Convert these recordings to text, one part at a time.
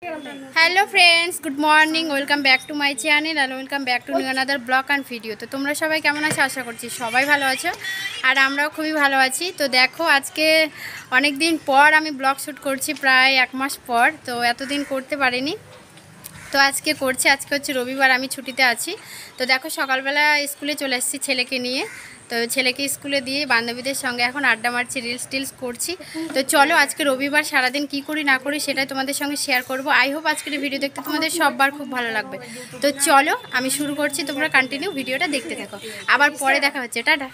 Hello friends, good morning. Welcome back to my channel and welcome back to new another blog and video. तो तुम्हारा सबाई केमन आछो आशा करছি সবাই ভালো আছো আর আমরাও খুবই ভালো আছি। তো দেখো আজকে অনেক দিন পর আমি ব্লগ শ্যুট করছি, প্রায় এক মাস পর। তো এতদিন করতে পারিনি, তো আজকে করছি। আজকে হচ্ছে রবিবার, আমি ছুটিতে আছি। তো দেখো সকালবেলা স্কুলে চলে এসেছি ছেলেকে নিয়ে। তো ছেলেকে স্কুলে দিয়ে বান্ধবীদের সঙ্গে এখন আড্ডা মারছি, রিলস টিলস করছি। তো চলো আজকে রবিবার সারাদিন কি করি না করি সেটাই তোমাদের সঙ্গে শেয়ার করব। আই হোপ আজকের ভিডিও দেখতে তোমাদের সববার খুব ভালো লাগবে। তো চলো আমি শুরু করছি, তোমরা কন্টিনিউ ভিডিওটা দেখতে থাকো, আবার পরে দেখা হচ্ছে। টাটা।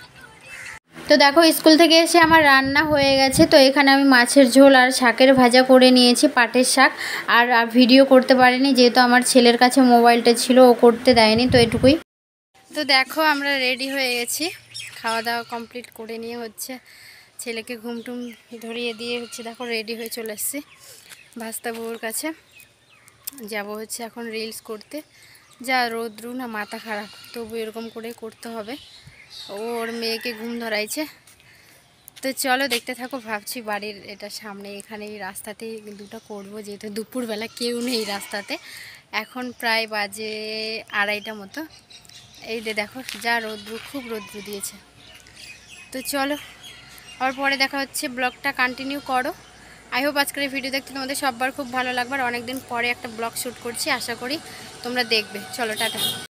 তো দেখো স্কুল থেকে এসে আমার রান্না হয়ে গেছে। তো এখানে আমি মাছের ঝোল আর শাকের ভাজা করে নিয়েছি, পাটের শাক। আর ভিডিও করতে পারিনি যেহেতু আমার ছেলের কাছে মোবাইলটা ছিল, ও করতে দেয়নি। তো এটুকুই। তো দেখো আমরা রেডি হয়ে গেছি, খাওয়া দাওয়া কমপ্লিট করে নিয়ে হচ্ছে ছেলেকে ঘুমটুম ধরিয়ে দিয়ে হচ্ছে দেখো রেডি হয়ে চলে এসেছি ভাস্তা বউর কাছে। যাব হচ্ছে এখন রিলস করতে। যা রোদ্রু না, মাথা খারাপ, তবু এরকম করে করতে হবে। ওর মেয়েকে ঘুম ধরাইছে। তো চলো দেখতে থাকো। ভাবছি বাড়ির এটা সামনে, এখানে এই রাস্তাতেই দুটো করবো, যেহেতু দুপুরবেলা কেউ নেই রাস্তাতে। এখন প্রায় বাজে 2:30 মতো। এই দেখো যা রোদ্রু, খুব রোদ্রু দিয়েছে। তো চলো আর পরে দেখা হচ্ছে, ব্লগটা কন্টিনিউ করো। আই হোপ আজকের এই ভিডিও দেখতে তোমাদের সববার খুব ভালো লাগবে। আর অনেকদিন পরে একটা ব্লগ শ্যুট করছি, আশা করি তোমরা দেখবে। চলো টাটা।